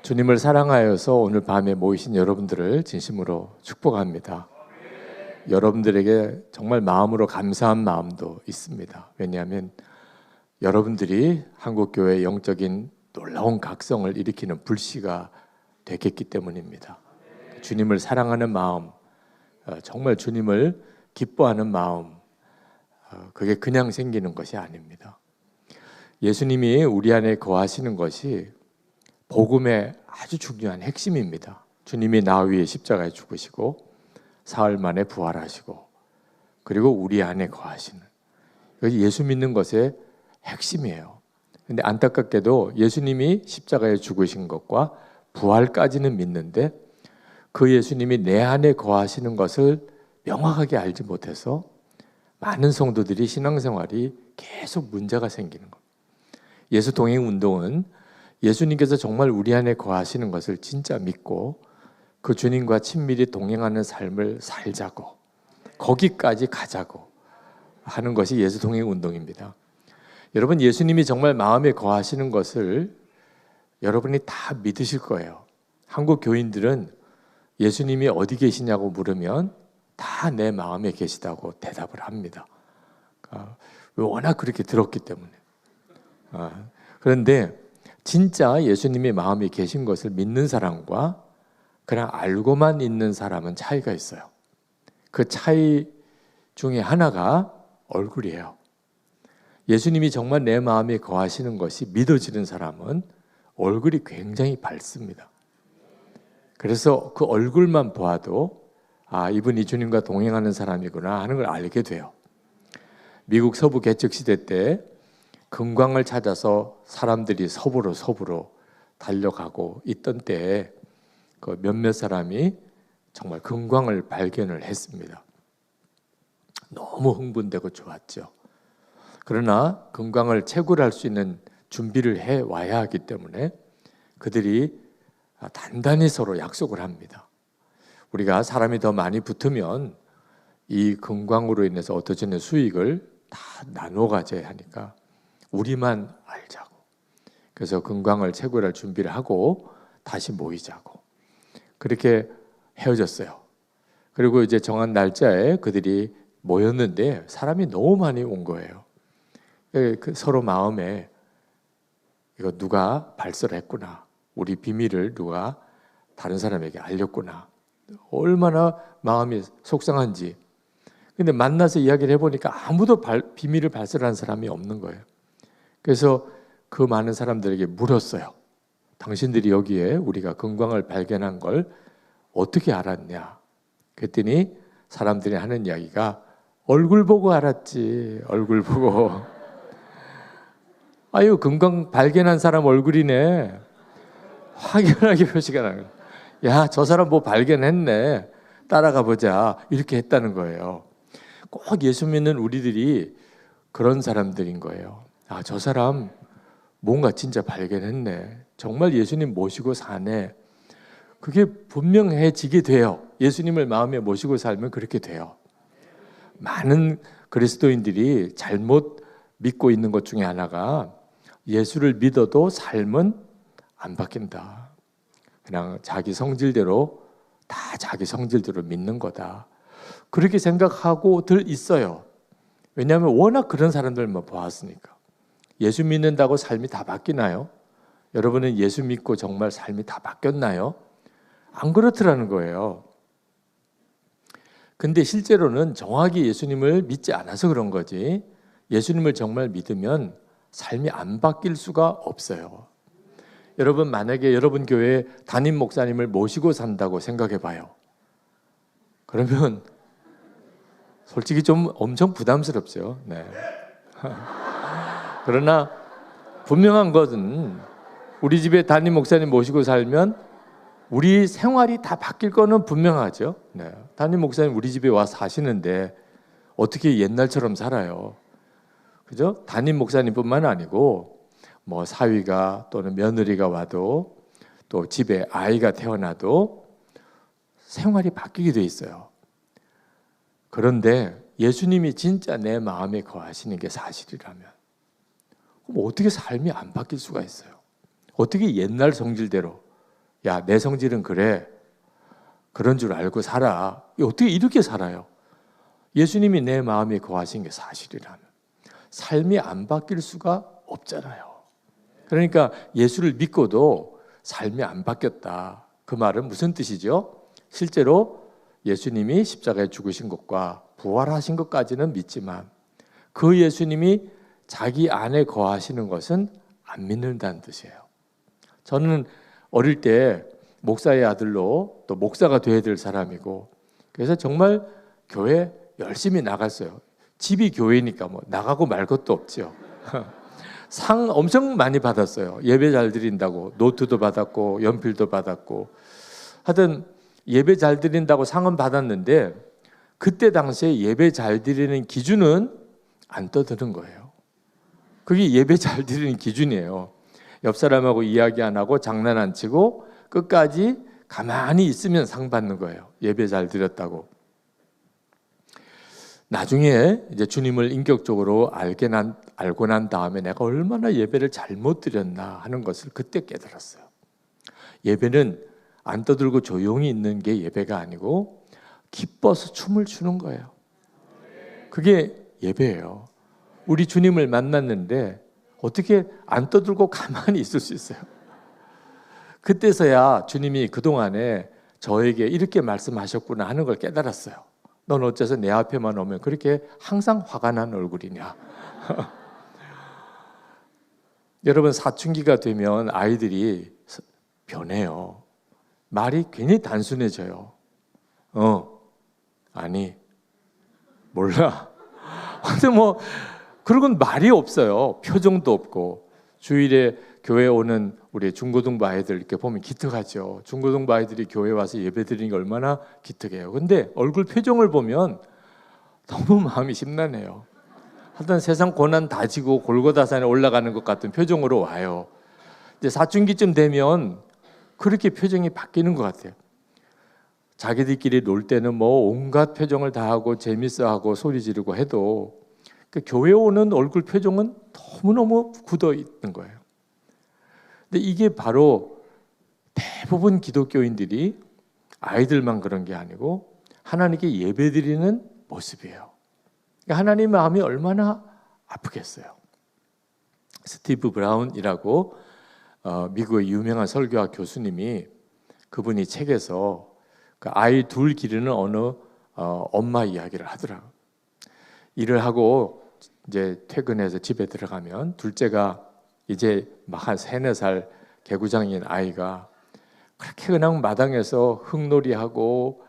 주님을 사랑하여서 오늘 밤에 모이신 여러분들을 진심으로 축복합니다. 여러분들에게 정말 마음으로 감사한 마음도 있습니다. 왜냐하면 여러분들이 한국교회의 영적인 놀라운 각성을 일으키는 불씨가 되겠기 때문입니다. 주님을 사랑하는 마음, 정말 주님을 기뻐하는 마음, 그게 그냥 생기는 것이 아닙니다. 예수님이 우리 안에 거하시는 것이 복음의 아주 중요한 핵심입니다. 주님이 나 위에 십자가에 죽으시고 사흘 만에 부활하시고 그리고 우리 안에 거하시는, 이것이 예수 믿는 것의 핵심이에요. 근데 안타깝게도 예수님이 십자가에 죽으신 것과 부활까지는 믿는데 그 예수님이 내 안에 거하시는 것을 명확하게 알지 못해서 많은 성도들이 신앙생활이 계속 문제가 생기는 겁니다. 예수 동행 운동은 예수님께서 정말 우리 안에 거하시는 것을 진짜 믿고 그 주님과 친밀히 동행하는 삶을 살자고, 거기까지 가자고 하는 것이 예수 동행 운동입니다. 여러분, 예수님이 정말 마음에 거하시는 것을 여러분이 다 믿으실 거예요. 한국 교인들은 예수님이 어디 계시냐고 물으면 다 내 마음에 계시다고 대답을 합니다. 워낙 그렇게 들었기 때문에. 그런데 진짜 예수님이 마음에 계신 것을 믿는 사람과 그냥 알고만 있는 사람은 차이가 있어요. 그 차이 중에 하나가 얼굴이에요. 예수님이 정말 내 마음에 거하시는 것이 믿어지는 사람은 얼굴이 굉장히 밝습니다. 그래서 그 얼굴만 보아도 이분이 주님과 동행하는 사람이구나 하는 걸 알게 돼요. 미국 서부 개척 시대 때 금광을 찾아서 사람들이 서부로 달려가고 있던 때에 그 몇몇 사람이 정말 금광을 발견을 했습니다. 너무 흥분되고 좋았죠. 그러나 금광을 채굴할 수 있는 준비를 해 와야 하기 때문에 그들이 단단히 서로 약속을 합니다. 우리가 사람이 더 많이 붙으면 이 금광으로 인해서 얻어지는 수익을 다 나눠 가져야 하니까 우리만 알자고. 그래서 금광을 채굴할 준비를 하고 다시 모이자고. 그렇게 헤어졌어요. 그리고 이제 정한 날짜에 그들이 모였는데 사람이 너무 많이 온 거예요. 서로 마음에 이거 누가 발설했구나. 우리 비밀을 누가 다른 사람에게 알렸구나. 얼마나 마음이 속상한지. 근데 만나서 이야기를 해보니까 아무도 비밀을 발설한 사람이 없는 거예요. 그래서 그 많은 사람들에게 물었어요. 당신들이 여기에 우리가 금광을 발견한 걸 어떻게 알았냐? 그랬더니 사람들이 하는 이야기가 얼굴 보고 알았지. 얼굴 보고. 아유, 금광 발견한 사람 얼굴이네. 확연하게 표시가 나는 거예요. 야, 저 사람 뭐 발견했네. 따라가 보자. 이렇게 했다는 거예요. 꼭 예수 믿는 우리들이 그런 사람들인 거예요. 저 사람 뭔가 진짜 발견했네. 정말 예수님 모시고 사네. 그게 분명해지게 돼요. 예수님을 마음에 모시고 살면 그렇게 돼요. 많은 그리스도인들이 잘못 믿고 있는 것 중에 하나가 예수를 믿어도 삶은 안 바뀐다. 그냥 자기 성질대로 다 자기 성질대로 믿는 거다. 그렇게 생각하고들 있어요. 왜냐하면 워낙 그런 사람들만 보았으니까. 예수 믿는다고 삶이 다 바뀌나요? 여러분은 예수 믿고 정말 삶이 다 바뀌었나요? 안 그렇더라는 거예요. 근데 실제로는 정확히 예수님을 믿지 않아서 그런 거지, 예수님을 정말 믿으면 삶이 안 바뀔 수가 없어요. 여러분, 만약에 여러분 교회에 담임 목사님을 모시고 산다고 생각해 봐요. 그러면 솔직히 좀 엄청 부담스럽죠. 네. 그러나 분명한 것은 우리 집에 담임 목사님 모시고 살면 우리 생활이 다 바뀔 거는 분명하죠. 네. 담임 목사님 우리 집에 와 사시는데 어떻게 옛날처럼 살아요? 그죠? 담임 목사님뿐만 아니고 뭐 사위가 또는 며느리가 와도 또 집에 아이가 태어나도 생활이 바뀌게 돼 있어요. 그런데 예수님이 진짜 내 마음에 거하시는 게 사실이라면 그럼 어떻게 삶이 안 바뀔 수가 있어요? 어떻게 옛날 성질대로 야, 내 성질은 그래. 그런 줄 알고 살아. 어떻게 이렇게 살아요? 예수님이 내 마음에 거하신 게 사실이라면 삶이 안 바뀔 수가 없잖아요. 그러니까 예수를 믿고도 삶이 안 바뀌었다. 그 말은 무슨 뜻이죠? 실제로 예수님이 십자가에 죽으신 것과 부활하신 것까지는 믿지만 그 예수님이 자기 안에 거하시는 것은 안 믿는다는 뜻이에요. 저는 어릴 때 목사의 아들로 또 목사가 돼야 될 사람이고, 그래서 정말 교회 열심히 나갔어요. 집이 교회니까 뭐 나가고 말 것도 없죠. 상 엄청 많이 받았어요. 예배 잘 드린다고 노트도 받았고 연필도 받았고, 하여튼 예배 잘 드린다고 상은 받았는데 그때 당시에 예배 잘 드리는 기준은 안 떠드는 거예요. 그게 예배 잘 드리는 기준이에요. 옆 사람하고 이야기 안 하고 장난 안 치고 끝까지 가만히 있으면 상 받는 거예요. 예배 잘 드렸다고. 나중에 이제 주님을 인격적으로 알고 난 다음에 내가 얼마나 예배를 잘못 드렸나 하는 것을 그때 깨달았어요. 예배는 안 떠들고 조용히 있는 게 예배가 아니고 기뻐서 춤을 추는 거예요. 그게 예배예요. 우리 주님을 만났는데 어떻게 안 떠들고 가만히 있을 수 있어요? 그때서야 주님이 그동안에 저에게 이렇게 말씀하셨구나 하는 걸 깨달았어요. 넌 어째서 내 앞에만 오면 그렇게 항상 화가 난 얼굴이냐? 여러분, 사춘기가 되면 아이들이 변해요. 말이 괜히 단순해져요. 아니, 몰라. 근데 뭐 그러고는 말이 없어요. 표정도 없고. 주일에 교회 오는 우리 중고등부 아이들 이렇게 보면 기특하죠. 중고등부 아이들이 교회 와서 예배 드리는 게 얼마나 기특해요. 근데 얼굴 표정을 보면 너무 마음이 심란해요. 하여튼 세상 고난 다 지고 골고다산에 올라가는 것 같은 표정으로 와요. 이제 사춘기쯤 되면 그렇게 표정이 바뀌는 것 같아요. 자기들끼리 놀 때는 뭐 온갖 표정을 다 하고 재밌어하고 소리 지르고 해도 그 교회 오는 얼굴 표정은 너무너무 굳어 있는 거예요. 근데 이게 바로 대부분 기독교인들이 아이들만 그런 게 아니고 하나님께 예배드리는 모습이에요. 그러니까 하나님 마음이 얼마나 아프겠어요. 스티브 브라운이라고 미국의 유명한 설교학 교수님이 그분이 책에서 그 아이 둘 기르는 어느 엄마 이야기를 하더라고요. 일을 하고 이제 퇴근해서 집에 들어가면 둘째가 이제 막 한 3, 4살 개구장인 아이가 그렇게 그냥 마당에서 흙놀이하고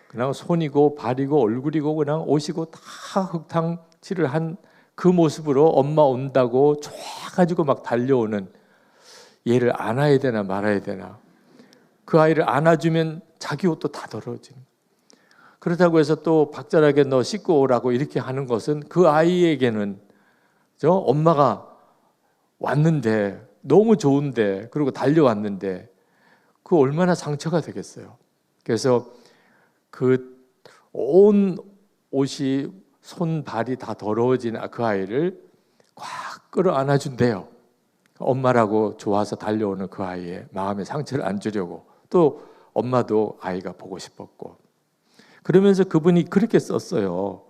그냥 손이고 발이고 얼굴이고 그냥 옷이고 다 흙탕질을 한 그 모습으로 엄마 온다고 좋아가지고 막 달려오는, 얘를 안아야 되나 말아야 되나, 그 아이를 안아주면 자기 옷도 다 더러워지는. 그렇다고 해서 또 박자라게 너 씻고 오라고 이렇게 하는 것은 그 아이에게는 엄마가 왔는데 너무 좋은데 그리고 달려왔는데 그 얼마나 상처가 되겠어요. 그래서 그 온 옷이 손 발이 다 더러워진 그 아이를 꽉 끌어 안아준대요. 엄마라고 좋아서 달려오는 그 아이의 마음에 상처를 안 주려고. 또 엄마도 아이가 보고 싶었고. 그러면서 그분이 그렇게 썼어요.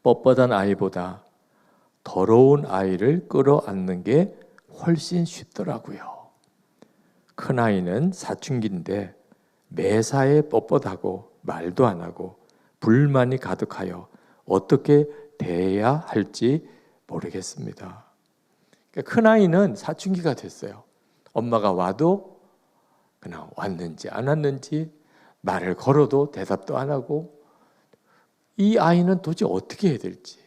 뻣뻣한 아이보다 더러운 아이를 끌어안는 게 훨씬 쉽더라고요. 큰 아이는 사춘기인데 매사에 뻣뻣하고 말도 안 하고 불만이 가득하여 어떻게 대해야 할지 모르겠습니다. 그러니까 큰 아이는 사춘기가 됐어요. 엄마가 와도 그냥 왔는지 안 왔는지, 말을 걸어도 대답도 안 하고, 이 아이는 도대체 어떻게 해야 될지.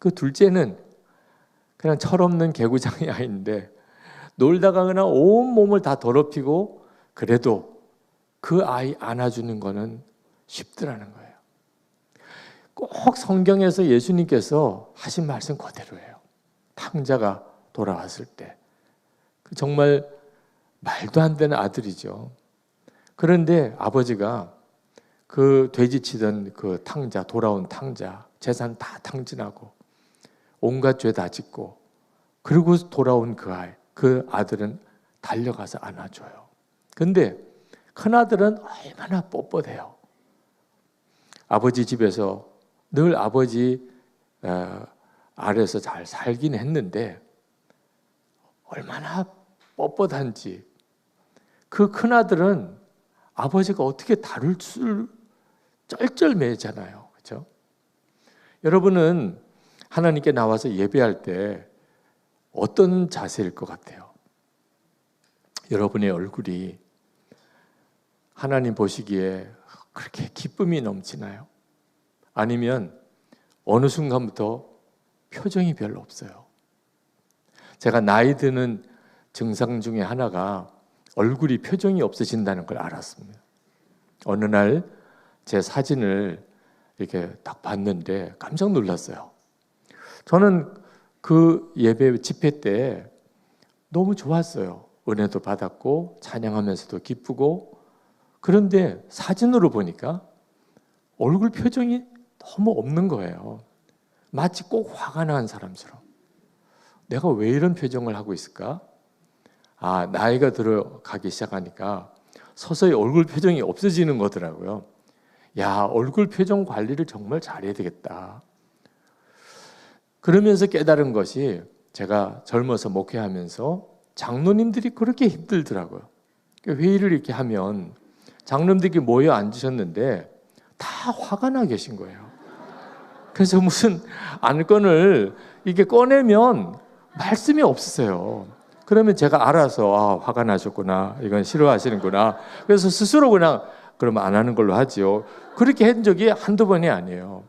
그 둘째는 그냥 철없는 개구장이 아이인데 놀다가 그냥 온 몸을 다 더럽히고 그래도 그 아이 안아주는 거는 쉽더라는 거예요. 꼭 성경에서 예수님께서 하신 말씀 그대로예요. 탕자가 돌아왔을 때 정말 말도 안 되는 아들이죠. 그런데 아버지가 그 돼지치던 그 탕자, 돌아온 탕자, 재산 다 탕진하고 온갖 죄 다 짓고 그리고 돌아온 그 아들은 달려가서 안아줘요. 근데 큰아들은 얼마나 뻣뻣해요. 아버지 집에서 늘 아버지 아래서 잘 살긴 했는데 얼마나 뻣뻣한지 그 큰아들은 아버지가 어떻게 다룰 줄 쩔쩔매잖아요. 그렇죠? 여러분은 하나님께 나와서 예배할 때 어떤 자세일 것 같아요? 여러분의 얼굴이 하나님 보시기에 그렇게 기쁨이 넘치나요? 아니면 어느 순간부터 표정이 별로 없어요? 제가 나이 드는 증상 중에 하나가 얼굴이 표정이 없어진다는 걸 알았습니다. 어느 날 제 사진을 이렇게 딱 봤는데 깜짝 놀랐어요. 저는 그 예배 집회 때 너무 좋았어요. 은혜도 받았고 찬양하면서도 기쁘고. 그런데 사진으로 보니까 얼굴 표정이 너무 없는 거예요. 마치 꼭 화가 난 사람처럼. 내가 왜 이런 표정을 하고 있을까? 나이가 들어가기 시작하니까 서서히 얼굴 표정이 없어지는 거더라고요. 얼굴 표정 관리를 정말 잘해야 되겠다. 그러면서 깨달은 것이 제가 젊어서 목회하면서 장로님들이 그렇게 힘들더라고요. 회의를 이렇게 하면 장로님들이 모여 앉으셨는데 다 화가 나 계신 거예요. 그래서 무슨 안건을 이렇게 꺼내면 말씀이 없으세요. 그러면 제가 알아서 화가 나셨구나, 이건 싫어하시는구나. 그래서 스스로 그러면 안 하는 걸로 하지요. 그렇게 한 적이 한두 번이 아니에요.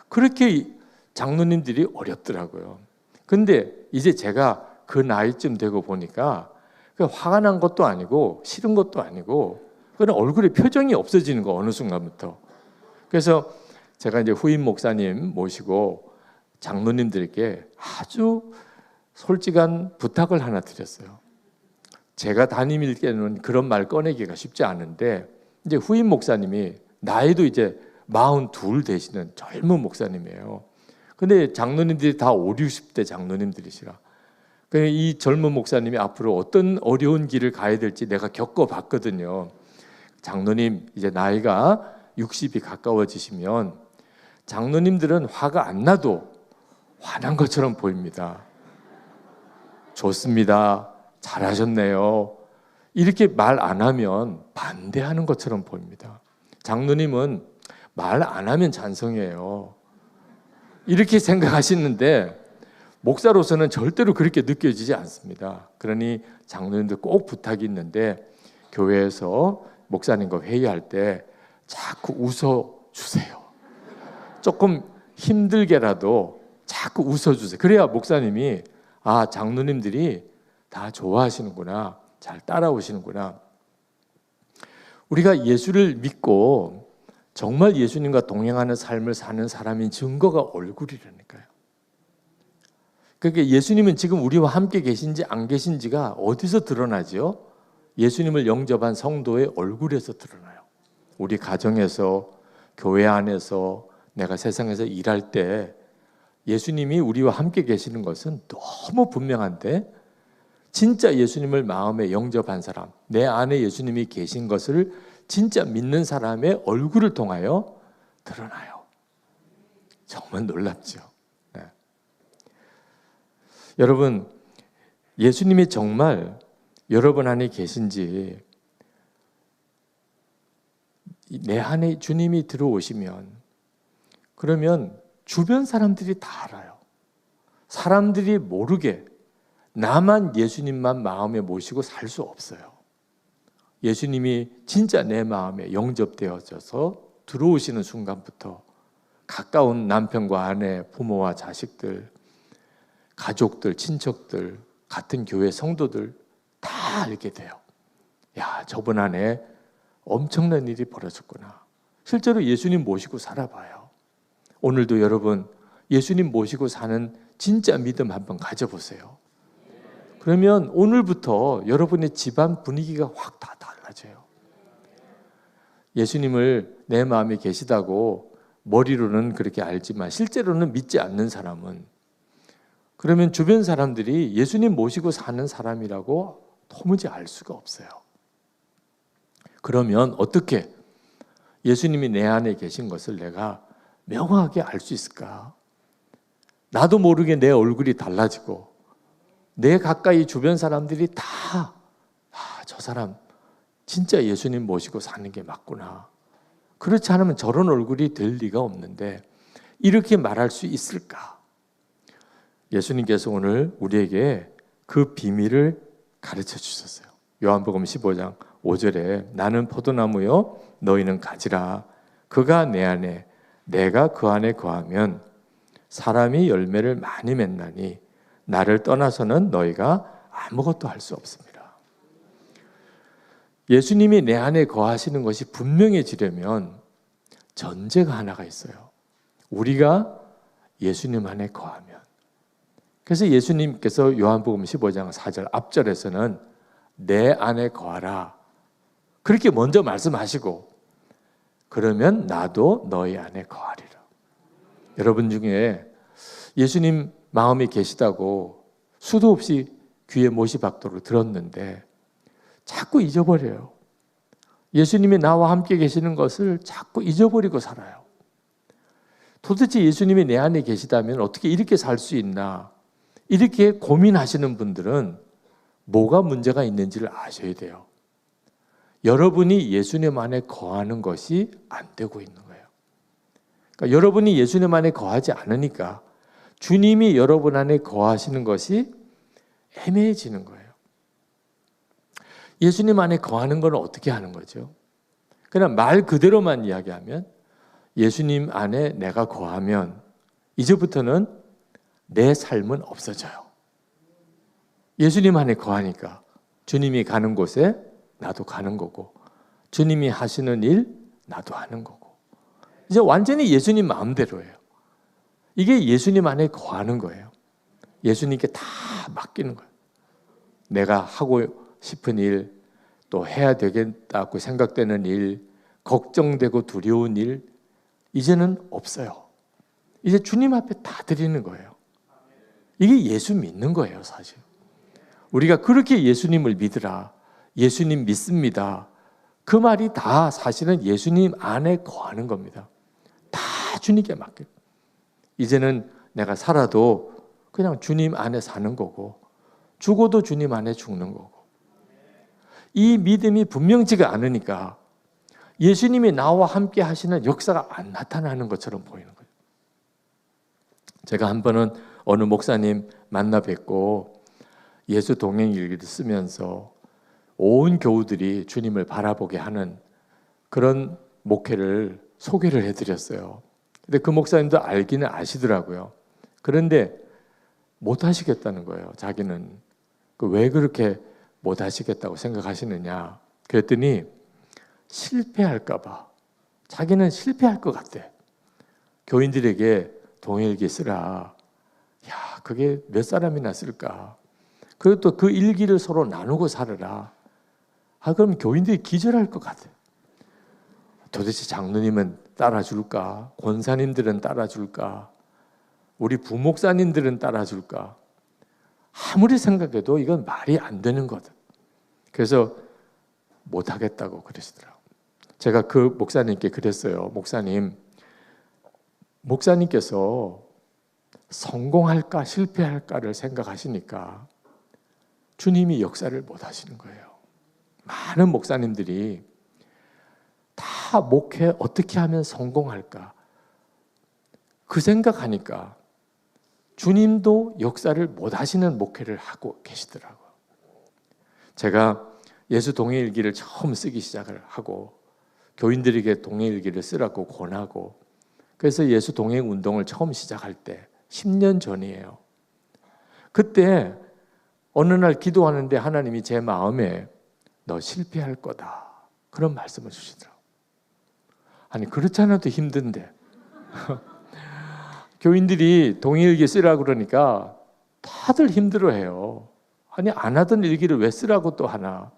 그렇게 장로님들이 어렵더라고요. 근데 이제 제가 그 나이쯤 되고 보니까 화가 난 것도 아니고 싫은 것도 아니고 그냥 얼굴에 표정이 없어지는 거, 어느 순간부터. 그래서 제가 이제 후임 목사님 모시고 장로님들께 아주 솔직한 부탁을 하나 드렸어요. 제가 담임일 때는 그런 말 꺼내기가 쉽지 않은데 이제 후임 목사님이 나이도 이제 42 되시는 젊은 목사님이에요. 근데 장로님들이 다 50, 60대 장로님들이시라. 이 젊은 목사님이 앞으로 어떤 어려운 길을 가야 될지 내가 겪어봤거든요. 장로님, 이제 나이가 60이 가까워지시면 장로님들은 화가 안 나도 화난 것처럼 보입니다. 좋습니다. 잘하셨네요. 이렇게 말 안 하면 반대하는 것처럼 보입니다. 장로님은 말 안 하면 찬성이에요. 이렇게 생각하시는데 목사로서는 절대로 그렇게 느껴지지 않습니다. 그러니 장로님들 꼭 부탁이 있는데 교회에서 목사님과 회의할 때 자꾸 웃어주세요. 조금 힘들게라도 자꾸 웃어주세요. 그래야 목사님이 장로님들이 다 좋아하시는구나, 잘 따라오시는구나. 우리가 예수를 믿고 정말 예수님과 동행하는 삶을 사는 사람인 증거가 얼굴이라니까요. 그러니까 예수님은 지금 우리와 함께 계신지 안 계신지가 어디서 드러나죠? 예수님을 영접한 성도의 얼굴에서 드러나요. 우리 가정에서, 교회 안에서, 내가 세상에서 일할 때 예수님이 우리와 함께 계시는 것은 너무 분명한데 진짜 예수님을 마음에 영접한 사람, 내 안에 예수님이 계신 것을 진짜 믿는 사람의 얼굴을 통하여 드러나요. 정말 놀랍죠. 네. 여러분, 예수님이 정말 여러분 안에 계신지, 내 안에 주님이 들어오시면 그러면 주변 사람들이 다 알아요. 사람들이 모르게 나만 예수님만 마음에 모시고 살 수 없어요. 예수님이 진짜 내 마음에 영접되어져서 들어오시는 순간부터 가까운 남편과 아내, 부모와 자식들, 가족들, 친척들, 같은 교회 성도들 다 알게 돼요. 저분 안에 엄청난 일이 벌어졌구나. 실제로 예수님 모시고 살아봐요. 오늘도 여러분 예수님 모시고 사는 진짜 믿음 한번 가져보세요. 그러면 오늘부터 여러분의 집안 분위기가 확 다 달라져요. 예수님을 내 마음에 계시다고 머리로는 그렇게 알지만 실제로는 믿지 않는 사람은, 그러면 주변 사람들이 예수님 모시고 사는 사람이라고 도무지 알 수가 없어요. 그러면 어떻게 예수님이 내 안에 계신 것을 내가 명확하게 알 수 있을까? 나도 모르게 내 얼굴이 달라지고 내 가까이 주변 사람들이 다 저 사람 진짜 예수님 모시고 사는 게 맞구나. 그렇지 않으면 저런 얼굴이 될 리가 없는데 이렇게 말할 수 있을까? 예수님께서 오늘 우리에게 그 비밀을 가르쳐 주셨어요. 요한복음 15장 5절에 나는 포도나무요 너희는 가지라. 그가 내 안에 내가 그 안에 거하면 사람이 열매를 많이 맺나니 나를 떠나서는 너희가 아무것도 할 수 없습니다. 예수님이 내 안에 거하시는 것이 분명해지려면 전제가 하나가 있어요. 우리가 예수님 안에 거하면. 그래서 예수님께서 요한복음 15장 4절 앞절에서는 내 안에 거하라. 그렇게 먼저 말씀하시고 그러면 나도 너희 안에 거하리라. 여러분 중에 예수님 마음이 계시다고 수도 없이 귀에 못이 박도록 들었는데 자꾸 잊어버려요. 예수님이 나와 함께 계시는 것을 자꾸 잊어버리고 살아요. 도대체 예수님이 내 안에 계시다면 어떻게 이렇게 살 수 있나? 이렇게 고민하시는 분들은 뭐가 문제가 있는지를 아셔야 돼요. 여러분이 예수님 안에 거하는 것이 안 되고 있는 거예요. 그러니까 여러분이 예수님 안에 거하지 않으니까 주님이 여러분 안에 거하시는 것이 애매해지는 거예요. 예수님 안에 거하는 건 어떻게 하는 거죠? 그냥 말 그대로만 이야기하면 예수님 안에 내가 거하면 이제부터는 내 삶은 없어져요. 예수님 안에 거하니까 주님이 가는 곳에 나도 가는 거고 주님이 하시는 일 나도 하는 거고 이제 완전히 예수님 마음대로예요. 이게 예수님 안에 거하는 거예요. 예수님께 다 맡기는 거예요. 내가 하고 싶은 일, 또 해야 되겠다고 생각되는 일, 걱정되고 두려운 일 이제는 없어요. 이제 주님 앞에 다 드리는 거예요. 이게 예수 믿는 거예요, 사실. 우리가 그렇게 예수님을 믿으라, 예수님 믿습니다. 그 말이 다 사실은 예수님 안에 거하는 겁니다. 다 주님께 맡겨. 이제는 내가 살아도 그냥 주님 안에 사는 거고 죽어도 주님 안에 죽는 거고 이 믿음이 분명치가 않으니까 예수님이 나와 함께 하시는 역사가 안 나타나는 것처럼 보이는 거예요. 제가 한 번은 어느 목사님 만나 뵙고 예수 동행 일기를 쓰면서 온 교우들이 주님을 바라보게 하는 그런 목회를 소개를 해드렸어요. 근데 그 목사님도 알기는 아시더라고요. 그런데 못 하시겠다는 거예요. 자기는 왜 그렇게 못 하시겠다고 생각하시느냐. 그랬더니 실패할까 봐. 자기는 실패할 것 같아. 교인들에게 동행일기 쓰라. 야, 그게 몇 사람이나 쓸까. 그리고 또 그 일기를 서로 나누고 살아라. 그럼 교인들이 기절할 것 같아. 도대체 장로님은 따라줄까? 권사님들은 따라줄까? 우리 부목사님들은 따라줄까? 아무리 생각해도 이건 말이 안 되는 거다. 그래서 못하겠다고 그러시더라고요. 제가 그 목사님께 그랬어요. 목사님께서 성공할까 실패할까를 생각하시니까 주님이 역사를 못 하시는 거예요. 많은 목사님들이 다 목회 어떻게 하면 성공할까 그 생각하니까 주님도 역사를 못 하시는 목회를 하고 계시더라고요. 제가 예수 동행일기를 처음 쓰기 시작을 하고 교인들에게 동행일기를 쓰라고 권하고 그래서 예수 동행 운동을 처음 시작할 때 10년 전이에요. 그때 어느 날 기도하는데 하나님이 제 마음에 너 실패할 거다 그런 말씀을 주시더라고요. 아니 그렇지 않아도 힘든데 교인들이 동행일기 쓰라고 그러니까 다들 힘들어해요. 아니 안 하던 일기를 왜 쓰라고 또 하나.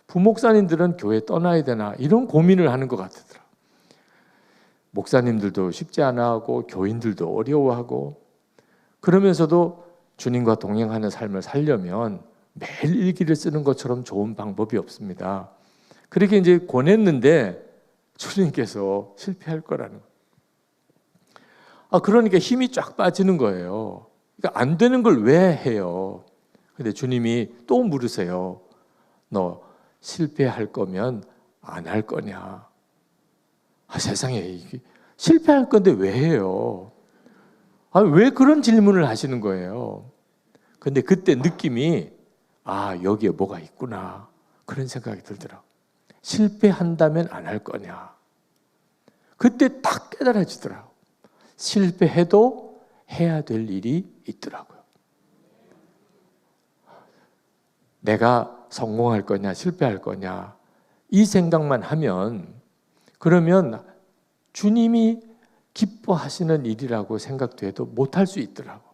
부목사님들은 교회 떠나야 되나 이런 고민을 하는 것 같더라. 목사님들도 쉽지 않아 하고 교인들도 어려워하고 그러면서도 주님과 동행하는 삶을 살려면 매일 일기를 쓰는 것처럼 좋은 방법이 없습니다. 그렇게 이제 권했는데 주님께서 실패할 거라는 거예요. 그러니까 힘이 쫙 빠지는 거예요. 그러니까 안 되는 걸 왜 해요? 근데 주님이 또 물으세요. 너 실패할 거면 안 할 거냐? 세상에, 실패할 건데 왜 해요? 왜 그런 질문을 하시는 거예요? 근데 그때 느낌이 여기에 뭐가 있구나, 그런 생각이 들더라고요. 실패한다면 안 할 거냐? 그때 딱 깨달아지더라고요. 실패해도 해야 될 일이 있더라고요. 내가 성공할 거냐 실패할 거냐 이 생각만 하면, 그러면 주님이 기뻐하시는 일이라고 생각돼도 못할 수 있더라고요.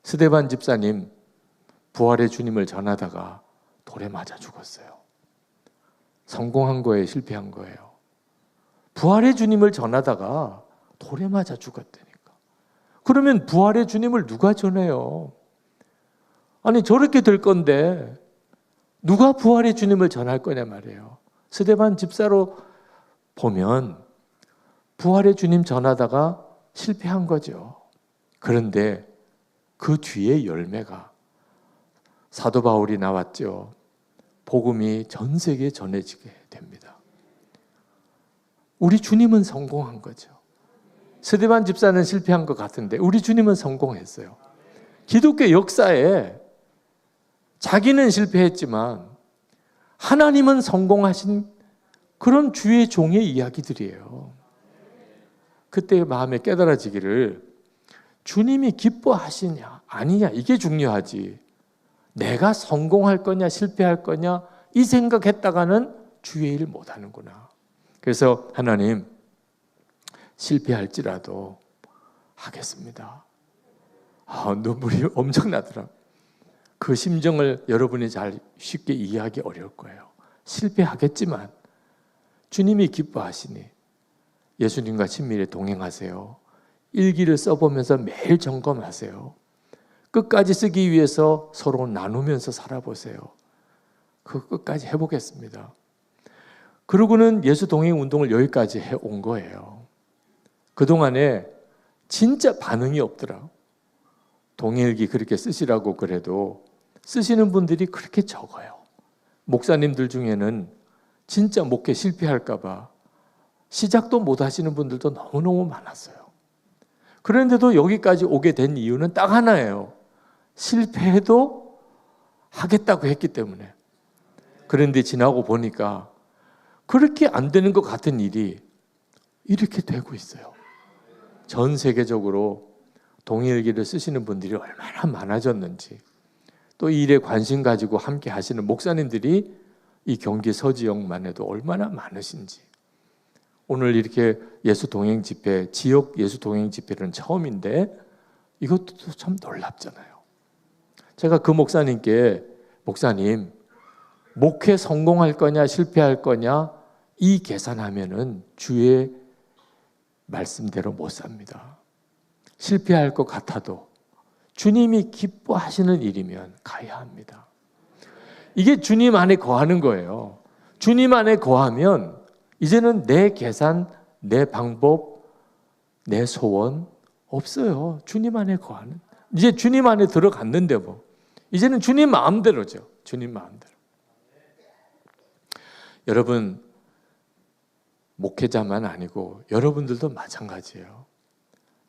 스데반 집사님 부활의 주님을 전하다가 돌에 맞아 죽었어요. 성공한 거예요, 실패한 거예요? 부활의 주님을 전하다가 돌에 맞아 죽었다니까. 그러면 부활의 주님을 누가 전해요? 아니, 저렇게 될 건데 누가 부활의 주님을 전할 거냐 말이에요. 스데반 집사로 보면 부활의 주님 전하다가 실패한 거죠. 그런데 그 뒤에 열매가, 사도 바울이 나왔죠. 복음이 전 세계에 전해지게 됩니다. 우리 주님은 성공한 거죠. 스데반 집사는 실패한 것 같은데 우리 주님은 성공했어요. 기독교 역사에 자기는 실패했지만 하나님은 성공하신 그런 주의 종의 이야기들이에요. 그때 마음에 깨달아지기를, 주님이 기뻐하시냐 아니냐 이게 중요하지, 내가 성공할 거냐 실패할 거냐 이 생각했다가는 주의 일 못하는구나. 그래서 하나님, 실패할지라도 하겠습니다. 눈물이 엄청나더라. 그 심정을 여러분이 잘 쉽게 이해하기 어려울 거예요. 실패하겠지만 주님이 기뻐하시니 예수님과 친밀히 동행하세요. 일기를 써보면서 매일 점검하세요. 끝까지 쓰기 위해서 서로 나누면서 살아보세요. 그 끝까지 해보겠습니다. 그러고는 예수 동행 운동을 여기까지 해온 거예요. 그동안에 진짜 반응이 없더라. 동행일기 그렇게 쓰시라고 그래도 쓰시는 분들이 그렇게 적어요. 목사님들 중에는 진짜 목회 실패할까 봐 시작도 못 하시는 분들도 너무너무 많았어요. 그런데도 여기까지 오게 된 이유는 딱 하나예요. 실패해도 하겠다고 했기 때문에. 그런데 지나고 보니까 그렇게 안 되는 것 같은 일이 이렇게 되고 있어요. 전 세계적으로 동일기를 쓰시는 분들이 얼마나 많아졌는지, 또 이 일에 관심 가지고 함께 하시는 목사님들이 이 경기 서지역만 해도 얼마나 많으신지. 오늘 이렇게 예수 동행 집회, 지역 예수 동행 집회는 처음인데 이것도 참 놀랍잖아요. 제가 그 목사님께, 목사님, 목회 성공할 거냐 실패할 거냐 이 계산하면은 주의 말씀대로 못 삽니다. 실패할 것 같아도 주님이 기뻐하시는 일이면 가야 합니다. 이게 주님 안에 거하는 거예요. 주님 안에 거하면 이제는 내 계산, 내 방법, 내 소원 없어요. 주님 안에 거하는. 이제 주님 안에 들어갔는데 뭐. 이제는 주님 마음대로죠. 주님 마음대로. 여러분, 목회자만 아니고 여러분들도 마찬가지예요.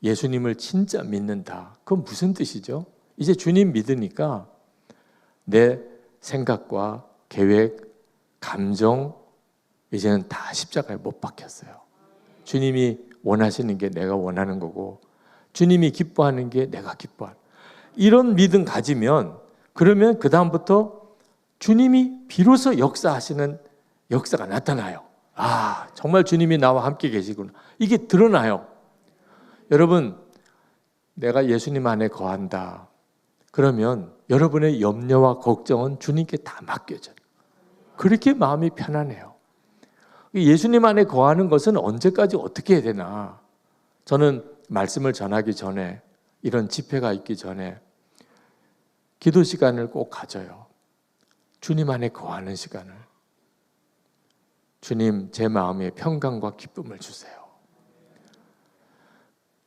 예수님을 진짜 믿는다. 그건 무슨 뜻이죠? 이제 주님 믿으니까 내 생각과 계획, 감정 이제는 다 십자가에 못 박혔어요. 주님이 원하시는 게 내가 원하는 거고 주님이 기뻐하는 게 내가 기뻐하는, 이런 믿음 가지면, 그러면 그 다음부터 주님이 비로소 역사하시는 역사가 나타나요. 정말 주님이 나와 함께 계시구나. 이게 드러나요. 여러분, 내가 예수님 안에 거한다. 그러면 여러분의 염려와 걱정은 주님께 다 맡겨져요. 그렇게 마음이 편안해요. 예수님 안에 거하는 것은 언제까지 어떻게 해야 되나? 저는 말씀을 전하기 전에, 이런 집회가 있기 전에 기도 시간을 꼭 가져요. 주님 안에 거하는 시간을. 주님, 제 마음에 평강과 기쁨을 주세요.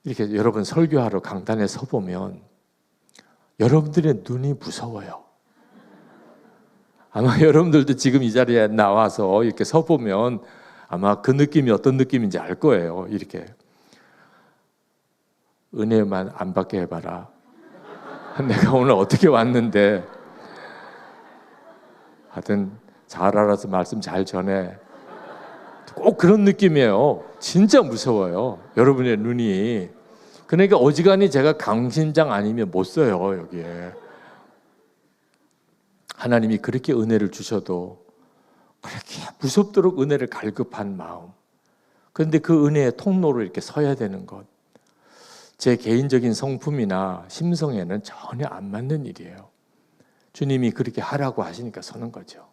이렇게 여러분 설교하러 강단에 서보면 여러분들의 눈이 무서워요. 아마 여러분들도 지금 이 자리에 나와서 이렇게 서보면 아마 그 느낌이 어떤 느낌인지 알 거예요. 이렇게 은혜만 안 받게 해봐라. 내가 오늘 어떻게 왔는데 하여튼 잘 알아서 말씀 잘 전해. 꼭 그런 느낌이에요. 진짜 무서워요. 여러분의 눈이. 그러니까 어지간히 제가 강심장 아니면 못 써요. 여기에. 하나님이 그렇게 은혜를 주셔도 그렇게 무섭도록 은혜를 갈급한 마음. 그런데 그 은혜의 통로로 이렇게 서야 되는 것. 제 개인적인 성품이나 심성에는 전혀 안 맞는 일이에요. 주님이 그렇게 하라고 하시니까 서는 거죠.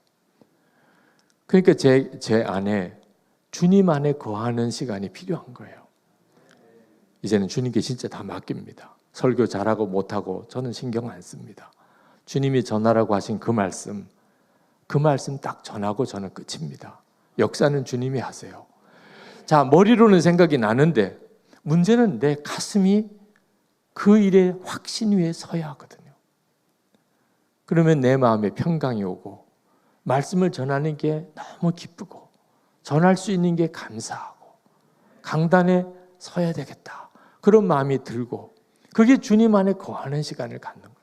그러니까 제 안에 주님 안에 거하는 시간이 필요한 거예요. 이제는 주님께 진짜 다 맡깁니다. 설교 잘하고 못하고 저는 신경 안 씁니다. 주님이 전하라고 하신 그 말씀 딱 전하고 저는 끝입니다. 역사는 주님이 하세요. 자, 머리로는 생각이 나는데 문제는 내 가슴이 그 일의 확신 위에 서야 하거든요. 그러면 내 마음에 평강이 오고 말씀을 전하는 게 너무 기쁘고 전할 수 있는 게 감사하고 강단에 서야 되겠다. 그런 마음이 들고 그게 주님 안에 거하는 시간을 갖는 거예요.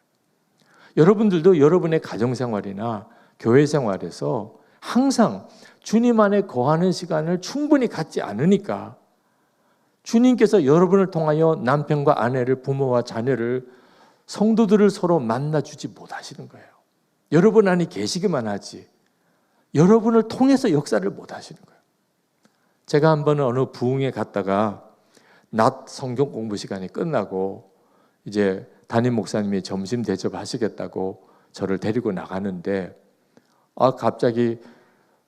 여러분들도 여러분의 가정생활이나 교회생활에서 항상 주님 안에 거하는 시간을 충분히 갖지 않으니까 주님께서 여러분을 통하여 남편과 아내를, 부모와 자녀를, 성도들을 서로 만나주지 못하시는 거예요. 여러분 안에 계시기만 하지 여러분을 통해서 역사를 못하시는 거예요. 제가 한 번은 어느 부흥에 갔다가 낮 성경 공부 시간이 끝나고 이제 담임 목사님이 점심 대접하시겠다고 저를 데리고 나가는데 갑자기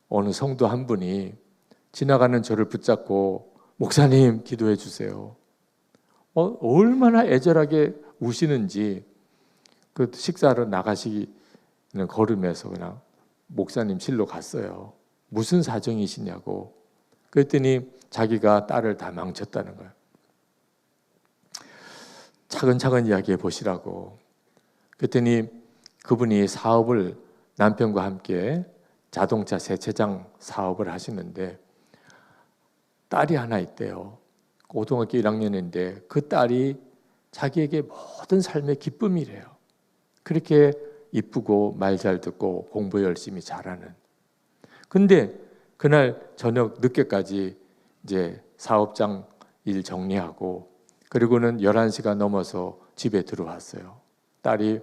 어느 성도 한 분이 지나가는 저를 붙잡고 목사님 기도해 주세요. 얼마나 애절하게 우시는지 그 식사를 나가시는 걸음에서 그냥 목사님 실로 갔어요. 무슨 사정이시냐고. 그랬더니 자기가 딸을 다 망쳤다는 거예요. 차근차근 이야기해 보시라고. 그랬더니 그분이 사업을 남편과 함께 자동차 세차장 사업을 하시는데 딸이 하나 있대요. 고등학교 1학년인데 그 딸이 자기에게 모든 삶의 기쁨이래요. 그렇게 이쁘고 말 잘 듣고 공부 열심히 잘하는. 근데 그날 저녁 늦게까지 이제 사업장 일 정리하고 그리고는 11시가 넘어서 집에 들어왔어요. 딸이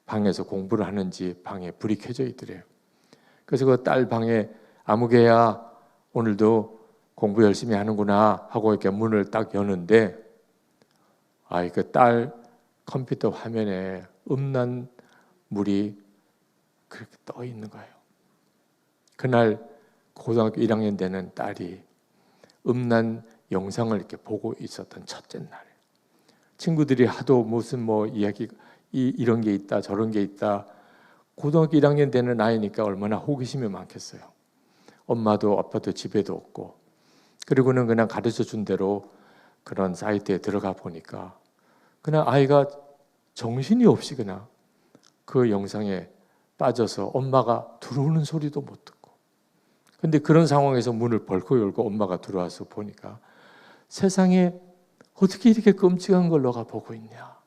방에서 공부를 하는지 방에 불이 켜져 있더래요. 그래서 그 딸 방에 아무개야 오늘도 공부 열심히 하는구나 하고 이렇게 문을 딱 여는데 그 딸 컴퓨터 화면에 음란 물이 그렇게 떠 있는 거예요. 그날 고등학교 1학년 되는 딸이 음란 영상을 이렇게 보고 있었던 첫째 날이에요. 친구들이 하도 무슨 이야기 이런 게 있다 저런 게 있다. 고등학교 1학년 되는 나이니까 얼마나 호기심이 많겠어요. 엄마도 아빠도 집에도 없고 그리고는 그냥 가르쳐 준 대로 그런 사이트에 들어가 보니까 그냥 아이가 정신이 없이 그냥 그 영상에 빠져서 엄마가 들어오는 소리도 못 듣고 근데 그런 상황에서 문을 벌컥 열고 엄마가 들어와서 보니까 세상에 어떻게 이렇게 끔찍한 걸 너가 보고 있냐.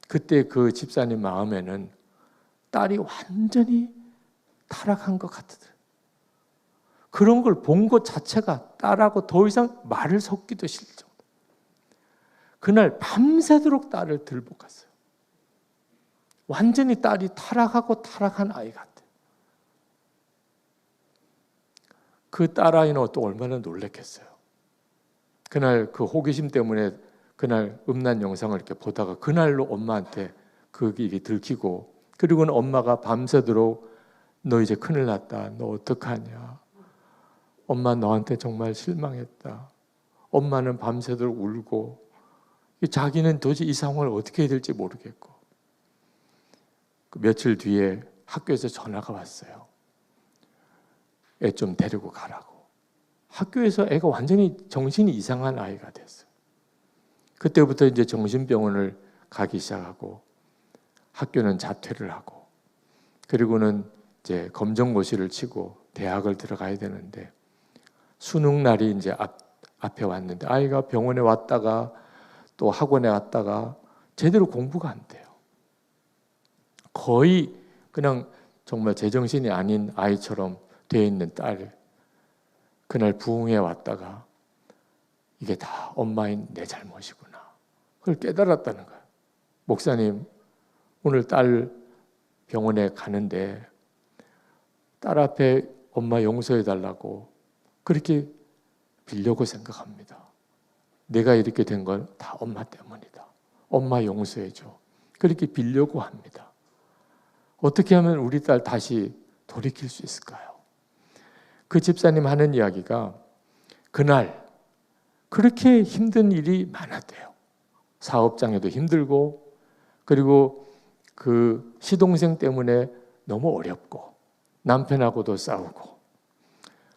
그때 그 집사님 마음에는 딸이 완전히 타락한 것 같더라고요. 그런 걸 본 것 자체가 딸하고 더 이상 말을 섞기도 싫을 정도. 그날 밤새도록 딸을 들고 갔어요. 완전히 딸이 타락하고 타락한 아이 같아요. 그 딸아이는 또 얼마나 놀랬겠어요. 그날 그 호기심 때문에 그날 음란 영상을 이렇게 보다가 그날로 엄마한테 그 일이 들키고 그리고는 엄마가 밤새도록 너 이제 큰일 났다. 너 어떡하냐. 엄마 너한테 정말 실망했다. 엄마는 밤새도록 울고 자기는 도저히 이 상황을 어떻게 해야 될지 모르겠고 며칠 뒤에 학교에서 전화가 왔어요. 애 좀 데리고 가라고. 학교에서 애가 완전히 정신이 이상한 아이가 됐어요. 그때부터 이제 정신병원을 가기 시작하고 학교는 자퇴를 하고 그리고는 이제 검정고시를 치고 대학을 들어가야 되는데 수능 날이 이제 앞에 왔는데 아이가 병원에 왔다가 또 학원에 왔다가 제대로 공부가 안 돼요. 거의 그냥 정말 제정신이 아닌 아이처럼 되어 있는 딸 그날 부흥회 왔다가 이게 다 엄마인 내 잘못이구나. 그걸 깨달았다는 거예요. 목사님, 오늘 딸 병원에 가는데 딸 앞에 엄마 용서해 달라고 그렇게 빌려고 생각합니다. 내가 이렇게 된 건 다 엄마 때문이다. 엄마 용서해 줘. 그렇게 빌려고 합니다. 어떻게 하면 우리 딸 다시 돌이킬 수 있을까요? 그 집사님 하는 이야기가 그날 그렇게 힘든 일이 많았대요. 사업장에도 힘들고 그리고 그 시동생 때문에 너무 어렵고 남편하고도 싸우고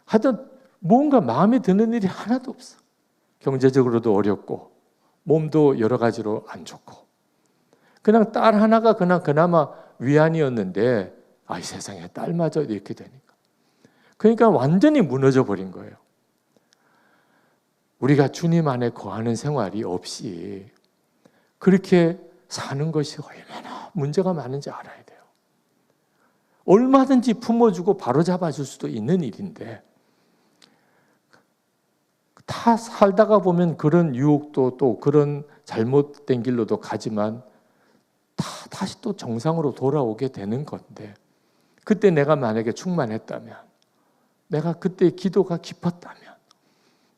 하여튼 뭔가 마음에 드는 일이 하나도 없어. 경제적으로도 어렵고 몸도 여러 가지로 안 좋고 그냥 딸 하나가 그나마 위안이었는데 이 세상에 딸마저 이렇게 되니까 그러니까 완전히 무너져 버린 거예요. 우리가 주님 안에 거하는 생활이 없이 그렇게 사는 것이 얼마나 문제가 많은지 알아야 돼요. 얼마든지 품어주고 바로잡아줄 수도 있는 일인데 다 살다가 보면 그런 유혹도 또 그런 잘못된 길로도 가지만 다시 또 정상으로 돌아오게 되는 건데 그때 내가 만약에 충만했다면 내가 그때 기도가 깊었다면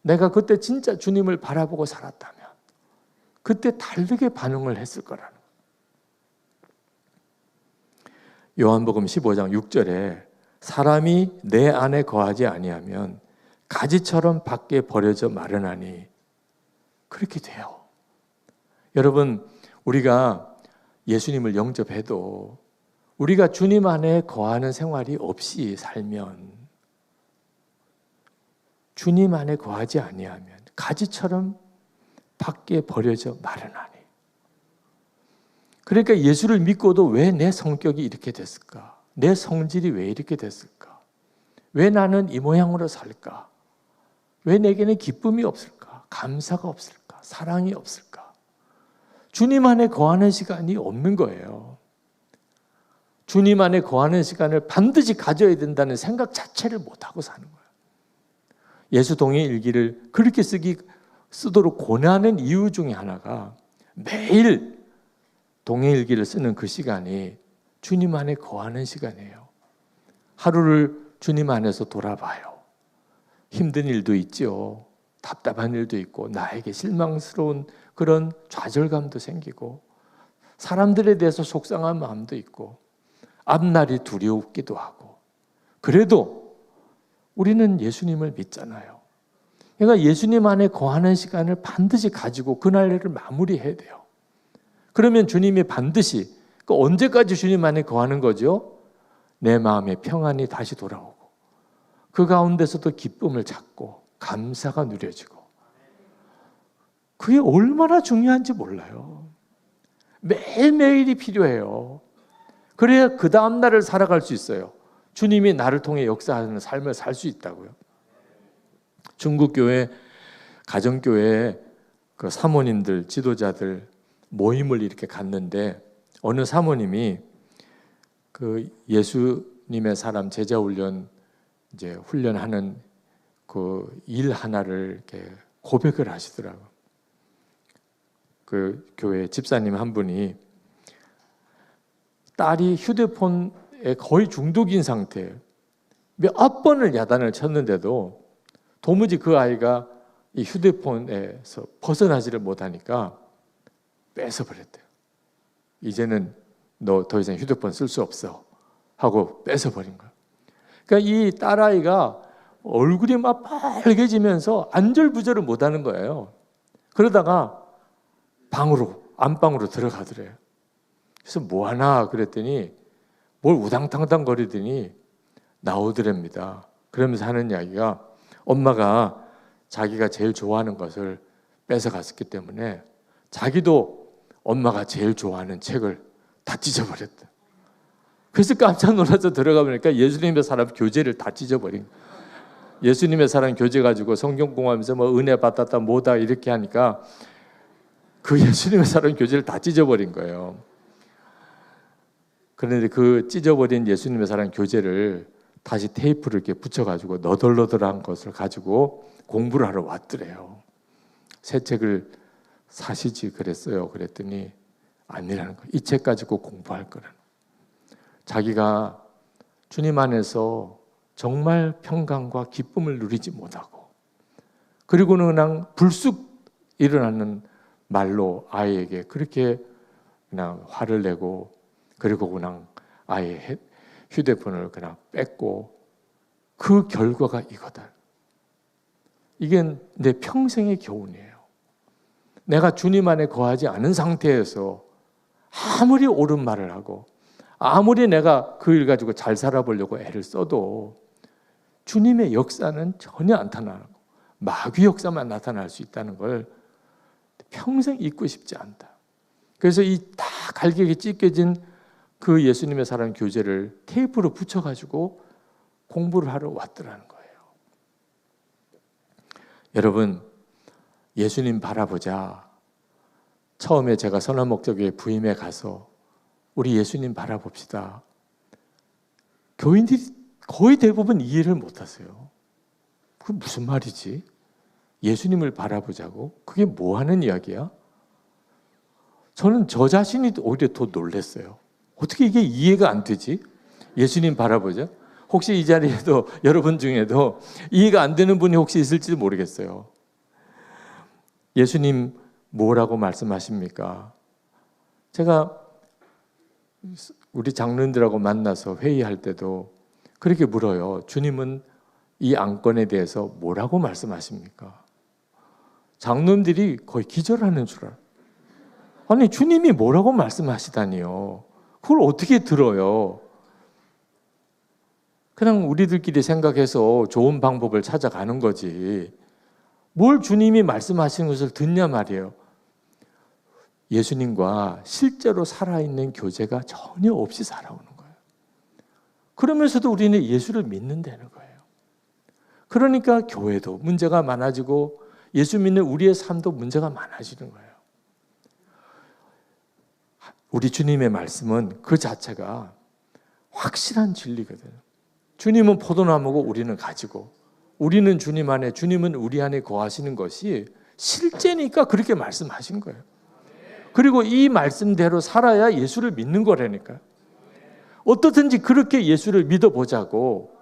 내가 그때 진짜 주님을 바라보고 살았다면 그때 다르게 반응을 했을 거라는 거예요. 요한복음 15장 6절에 사람이 내 안에 거하지 아니하면 가지처럼 밖에 버려져 마르나니 그렇게 돼요. 여러분 우리가 예수님을 영접해도 우리가 주님 안에 거하는 생활이 없이 살면 주님 안에 거하지 아니하면 가지처럼 밖에 버려져 마르나니. 그러니까 예수를 믿고도 왜 내 성격이 이렇게 됐을까? 내 성질이 왜 이렇게 됐을까? 왜 나는 이 모양으로 살까? 왜 내게는 기쁨이 없을까? 감사가 없을까? 사랑이 없을까? 주님 안에 거하는 시간이 없는 거예요. 주님 안에 거하는 시간을 반드시 가져야 된다는 생각 자체를 못하고 사는 거예요. 예수 동행 일기를 그렇게 쓰도록 권하는 이유 중에 하나가 매일 동행 일기를 쓰는 그 시간이 주님 안에 거하는 시간이에요. 하루를 주님 안에서 돌아봐요. 힘든 일도 있죠. 답답한 일도 있고 나에게 실망스러운 그런 좌절감도 생기고 사람들에 대해서 속상한 마음도 있고 앞날이 두렵기도 하고 그래도 우리는 예수님을 믿잖아요. 그러니까 예수님 안에 거하는 시간을 반드시 가지고 그날을 마무리해야 돼요. 그러면 주님이 반드시 언제까지 주님 안에 거하는 거죠? 내 마음에 평안이 다시 돌아오고 그 가운데서도 기쁨을 찾고 감사가 누려지고 그게 얼마나 중요한지 몰라요. 매일매일이 필요해요. 그래야 그 다음 날을 살아갈 수 있어요. 주님이 나를 통해 역사하는 삶을 살 수 있다고요. 중국교회, 가정교회 그 사모님들, 지도자들 모임을 이렇게 갔는데 어느 사모님이 그 예수님의 사람 제자 훈련 이제 훈련하는 그 일 하나를 이렇게 고백을 하시더라고요. 그 교회 집사님 한 분이 딸이 휴대폰에 거의 중독인 상태예요. 몇 번을 야단을 쳤는데도 도무지 그 아이가 이 휴대폰에서 벗어나지를 못하니까 뺏어버렸대요. 이제는 너 더 이상 휴대폰 쓸 수 없어 하고 뺏어버린 거예요. 그러니까 이 딸아이가 얼굴이 막 빨개지면서 안절부절을 못하는 거예요. 그러다가 안방으로 들어가더래요. 그래서 뭐 하나 그랬더니 뭘 우당탕탕 거리더니 나오더랍니다. 그러면서 하는 이야기가 엄마가 자기가 제일 좋아하는 것을 뺏어갔기 때문에 자기도 엄마가 제일 좋아하는 책을 다 찢어버렸다. 그래서 깜짝 놀라서 들어가 보니까 예수님의 사람 교재를 다 찢어버린 거예요. 예수님의 사람 교재 가지고 성경 공부하면서 뭐 은혜 받았다 뭐다 이렇게 하니까 그 예수님의 사람 교재를 다 찢어버린 거예요. 그런데 그 찢어버린 예수님의 사랑 교재를 다시 테이프를 이렇게 붙여가지고 너덜너덜한 것을 가지고 공부를 하러 왔더래요. 새 책을 사시지 그랬어요. 그랬더니 아니라는 거예요. 이 책 가지고 공부할 거라는 거예요. 자기가 주님 안에서 정말 평강과 기쁨을 누리지 못하고 그리고는 그냥 불쑥 일어나는 말로 아이에게 그렇게 그냥 화를 내고 그리고 그냥 아예 휴대폰을 그냥 뺏고 그 결과가 이거다. 이게 내 평생의 교훈이에요. 내가 주님 안에 거하지 않은 상태에서 아무리 옳은 말을 하고 아무리 내가 그 일 가지고 잘 살아보려고 애를 써도 주님의 역사는 전혀 안 나타나고 마귀 역사만 나타날 수 있다는 걸 평생 잊고 싶지 않다. 그래서 이 다 갈기게 찢겨진 그 예수님의 사랑 교재를 테이프로 붙여가지고 공부를 하러 왔더라는 거예요. 여러분, 예수님 바라보자. 처음에 제가 선한목적교회 부임에 가서 우리 예수님 바라봅시다. 교인들이 거의 대부분 이해를 못하세요. 그게 무슨 말이지? 예수님을 바라보자고? 그게 뭐 하는 이야기야? 저는 저 자신이 오히려 더 놀랐어요. 어떻게 이게 이해가 안 되지? 예수님 바라보자? 혹시 이 자리에도 여러분 중에도 이해가 안 되는 분이 혹시 있을지 모르겠어요. 예수님 뭐라고 말씀하십니까? 제가 우리 장로님들하고 만나서 회의할 때도 그렇게 물어요. 주님은 이 안건에 대해서 뭐라고 말씀하십니까? 장로님들이 거의 기절하는 줄 알아요. 아니 주님이 뭐라고 말씀하시다니요. 그걸 어떻게 들어요? 그냥 우리들끼리 생각해서 좋은 방법을 찾아가는 거지. 뭘 주님이 말씀하시는 것을 듣냐 말이에요. 예수님과 실제로 살아있는 교제가 전혀 없이 살아오는 거예요. 그러면서도 우리는 예수를 믿는다는 거예요. 그러니까 교회도 문제가 많아지고 예수 믿는 우리의 삶도 문제가 많아지는 거예요. 우리 주님의 말씀은 그 자체가 확실한 진리거든요. 주님은 포도나무고 우리는 가지고 우리는 주님 안에 주님은 우리 안에 거하시는 것이 실제니까 그렇게 말씀하신 거예요. 그리고 이 말씀대로 살아야 예수를 믿는 거라니까요. 어떻든지 그렇게 예수를 믿어보자고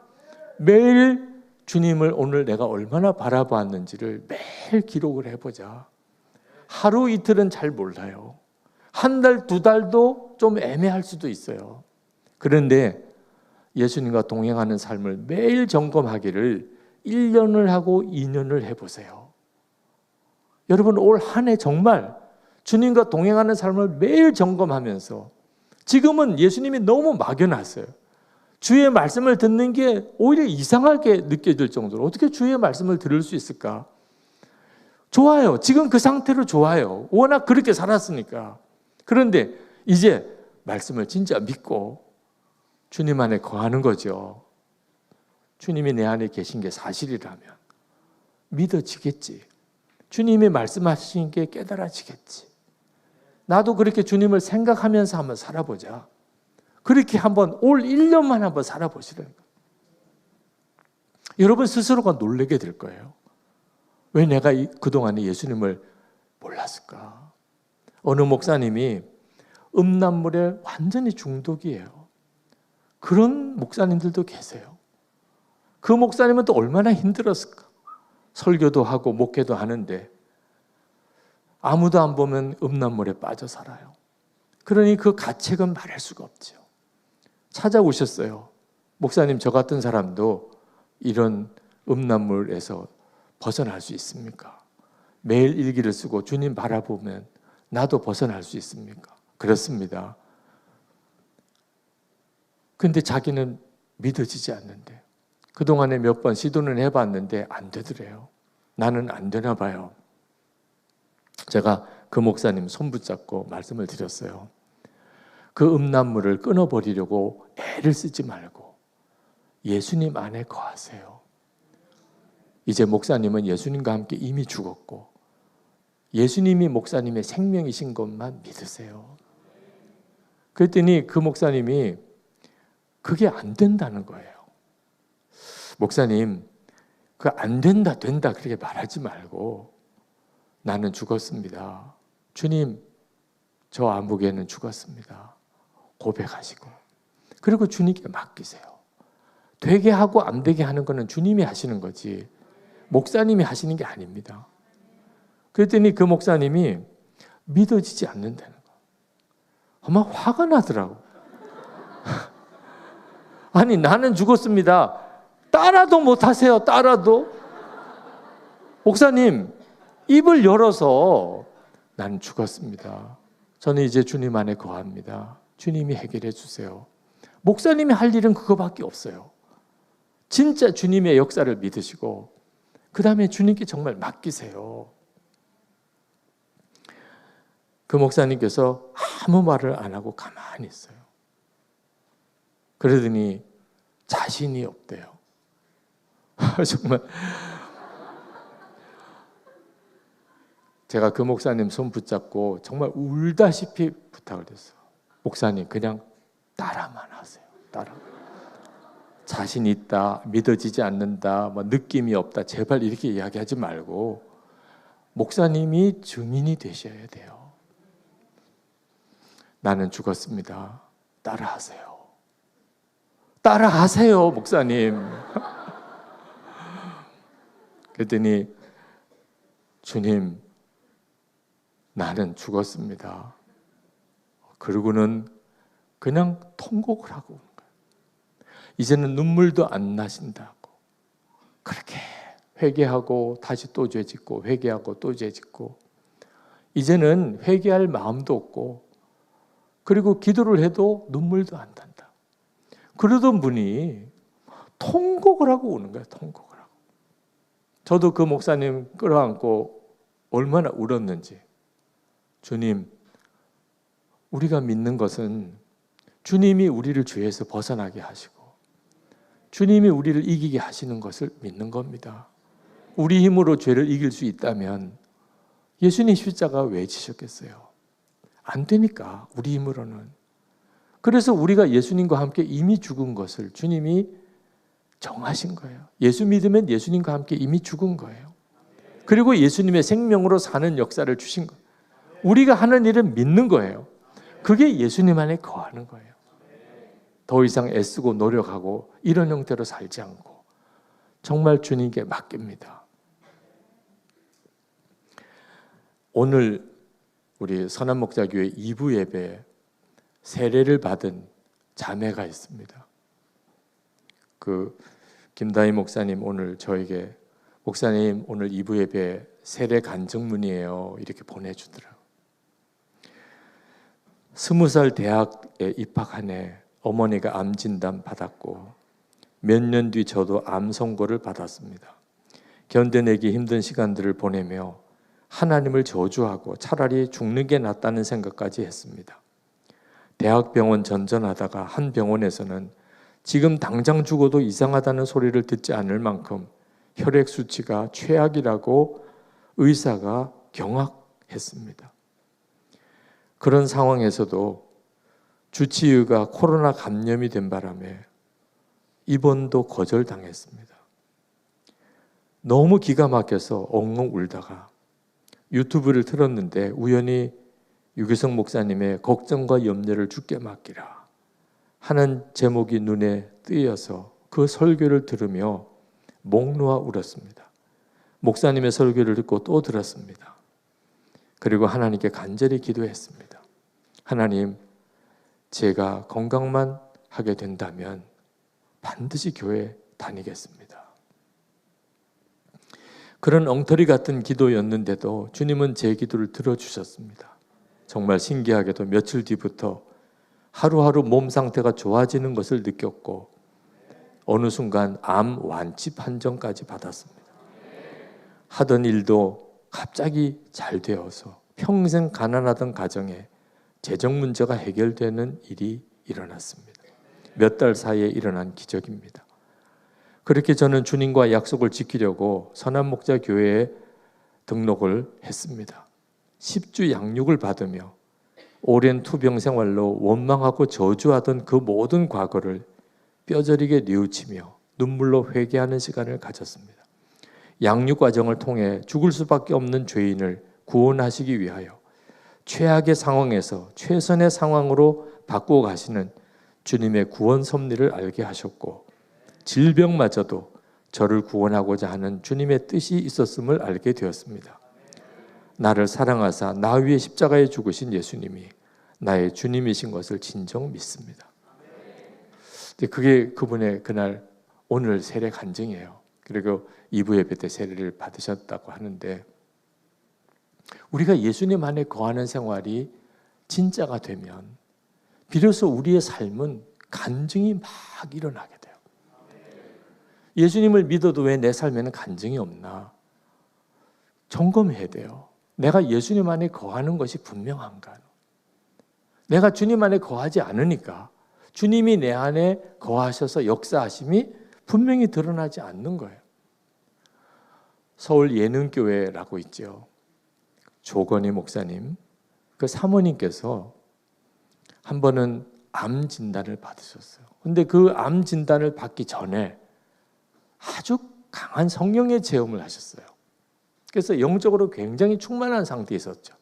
매일 주님을 오늘 내가 얼마나 바라보았는지를 매일 기록을 해보자. 하루 이틀은 잘 몰라요. 한 달, 두 달도 좀 애매할 수도 있어요. 그런데 예수님과 동행하는 삶을 매일 점검하기를 1년을 하고 2년을 해보세요. 여러분 올 한 해 정말 주님과 동행하는 삶을 매일 점검하면서 지금은 예수님이 너무 막연하세요. 주의 말씀을 듣는 게 오히려 이상하게 느껴질 정도로 어떻게 주의 말씀을 들을 수 있을까? 좋아요. 지금 그 상태로 좋아요. 워낙 그렇게 살았으니까. 그런데 이제 말씀을 진짜 믿고 주님 안에 거하는 거죠. 주님이 내 안에 계신 게 사실이라면 믿어지겠지. 주님이 말씀하신 게 깨달아지겠지. 나도 그렇게 주님을 생각하면서 한번 살아보자. 그렇게 한번 올 1년만 한번 살아보시라는 거예요. 여러분 스스로가 놀라게 될 거예요. 왜 내가 그동안에 예수님을 몰랐을까? 어느 목사님이 음란물에 완전히 중독이에요. 그런 목사님들도 계세요. 그 목사님은 또 얼마나 힘들었을까? 설교도 하고 목회도 하는데 아무도 안 보면 음란물에 빠져 살아요. 그러니 그 가책은 말할 수가 없죠. 찾아오셨어요. 목사님, 저 같은 사람도 이런 음란물에서 벗어날 수 있습니까? 매일 일기를 쓰고 주님 바라보면 나도 벗어날 수 있습니까? 그렇습니다. 근데 자기는 믿어지지 않는데 그동안에 몇 번 시도는 해봤는데 안 되더래요. 나는 안 되나 봐요. 제가 그 목사님 손 붙잡고 말씀을 드렸어요. 그 음란물을 끊어버리려고 애를 쓰지 말고 예수님 안에 거하세요. 이제 목사님은 예수님과 함께 이미 죽었고 예수님이 목사님의 생명이신 것만 믿으세요. 그랬더니 그 목사님이 그게 안 된다는 거예요. 목사님, 그 안 된다 그렇게 말하지 말고 나는 죽었습니다. 주님, 저 안보기에는 죽었습니다. 고백하시고 그리고 주님께 맡기세요. 되게 하고 안 되게 하는 거는 주님이 하시는 거지 목사님이 하시는 게 아닙니다. 그랬더니 그 목사님이 믿어지지 않는다는 거. 아마 화가 나더라고. 아니 나는 죽었습니다. 따라도 못하세요. 따라도. 목사님 입을 열어서 나는 죽었습니다. 저는 이제 주님 안에 거합니다. 주님이 해결해 주세요. 목사님이 할 일은 그거밖에 없어요. 진짜 주님의 역사를 믿으시고 그 다음에 주님께 정말 맡기세요. 그 목사님께서 아무 말을 안 하고 가만히 있어요. 그러더니 자신이 없대요. 정말 제가 그 목사님 손 붙잡고 정말 울다시피 부탁을 했어요. 목사님 그냥 따라만 하세요. 따라. 자신 있다, 믿어지지 않는다, 뭐 느낌이 없다, 제발 이렇게 이야기하지 말고 목사님이 증인이 되셔야 돼요. 나는 죽었습니다. 따라하세요. 따라하세요, 목사님. 그랬더니 주님, 나는 죽었습니다. 그러고는 그냥 통곡을 하고 오는 거예요. 이제는 눈물도 안 나신다고. 그렇게 회개하고 다시 또 죄 짓고 회개하고 또 죄 짓고 이제는 회개할 마음도 없고 그리고 기도를 해도 눈물도 안 난다. 그러던 분이 통곡을 하고 오는 거예요. 통곡을 하고. 저도 그 목사님 끌어안고 얼마나 울었는지. 주님, 우리가 믿는 것은 주님이 우리를 죄에서 벗어나게 하시고 주님이 우리를 이기게 하시는 것을 믿는 겁니다. 우리 힘으로 죄를 이길 수 있다면 예수님 십자가 왜 지셨겠어요? 안 되니까 우리 힘으로는. 그래서 우리가 예수님과 함께 이미 죽은 것을 주님이 정하신 거예요. 예수 믿으면 예수님과 함께 이미 죽은 거예요. 그리고 예수님의 생명으로 사는 역사를 주신 거예요. 우리가 하는 일은 믿는 거예요. 그게 예수님 안에 거하는 거예요. 더 이상 애쓰고 노력하고 이런 형태로 살지 않고 정말 주님께 맡깁니다. 오늘 우리 선한목자교회 2부 예배에 세례를 받은 자매가 있습니다. 그 김다희 목사님 오늘 저에게 목사님 오늘 2부 예배 세례 간증문이에요 이렇게 보내주더라고요. 20살 대학에 입학한 해 어머니가 암 진단 받았고 몇 년 뒤 저도 암 선고를 받았습니다. 견뎌내기 힘든 시간들을 보내며 하나님을 저주하고 차라리 죽는 게 낫다는 생각까지 했습니다. 대학병원 전전하다가 한 병원에서는 지금 당장 죽어도 이상하다는 소리를 듣지 않을 만큼 혈액 수치가 최악이라고 의사가 경악했습니다. 그런 상황에서도 주치의가 코로나 감염이 된 바람에 입원도 거절당했습니다. 너무 기가 막혀서 엉엉 울다가 유튜브를 틀었는데 우연히 유기성 목사님의 걱정과 염려를 주께 맡기라 하는 제목이 눈에 띄어서 그 설교를 들으며 목 놓아 울었습니다. 목사님의 설교를 듣고 또 들었습니다. 그리고 하나님께 간절히 기도했습니다. 하나님, 제가 건강만 하게 된다면 반드시 교회 다니겠습니다. 그런 엉터리 같은 기도였는데도 주님은 제 기도를 들어주셨습니다. 정말 신기하게도 며칠 뒤부터 하루하루 몸 상태가 좋아지는 것을 느꼈고 어느 순간 암 완치 판정까지 받았습니다. 하던 일도 갑자기 잘 되어서 평생 가난하던 가정에 재정 문제가 해결되는 일이 일어났습니다. 몇 달 사이에 일어난 기적입니다. 그렇게 저는 주님과 약속을 지키려고 선한목자 교회에 등록을 했습니다. 10주 양육을 받으며 오랜 투병 생활로 원망하고 저주하던 그 모든 과거를 뼈저리게 뉘우치며 눈물로 회개하는 시간을 가졌습니다. 양육 과정을 통해 죽을 수밖에 없는 죄인을 구원하시기 위하여 최악의 상황에서 최선의 상황으로 바꾸어 가시는 주님의 구원 섭리를 알게 하셨고, 질병마저도 저를 구원하고자 하는 주님의 뜻이 있었음을 알게 되었습니다. 나를 사랑하사 나 위에 십자가에 죽으신 예수님이 나의 주님이신 것을 진정 믿습니다. 그게 그분의 그날 오늘 세례 간증이에요. 그리고 2부 예배 때 세례를 받으셨다고 하는데, 우리가 예수님 안에 거하는 생활이 진짜가 되면 비로소 우리의 삶은 간증이 막 일어나게 돼요. 예수님을 믿어도 왜 내 삶에는 간증이 없나? 점검해야 돼요. 내가 예수님 안에 거하는 것이 분명한가? 내가 주님 안에 거하지 않으니까 주님이 내 안에 거하셔서 역사하심이 분명히 드러나지 않는 거예요. 서울 예능교회라고 있죠. 조건희 목사님, 그 사모님께서 한 번은 암 진단을 받으셨어요. 근데 그 암 진단을 받기 전에 아주 강한 성령의 체험을 하셨어요. 그래서 영적으로 굉장히 충만한 상태에 있었죠.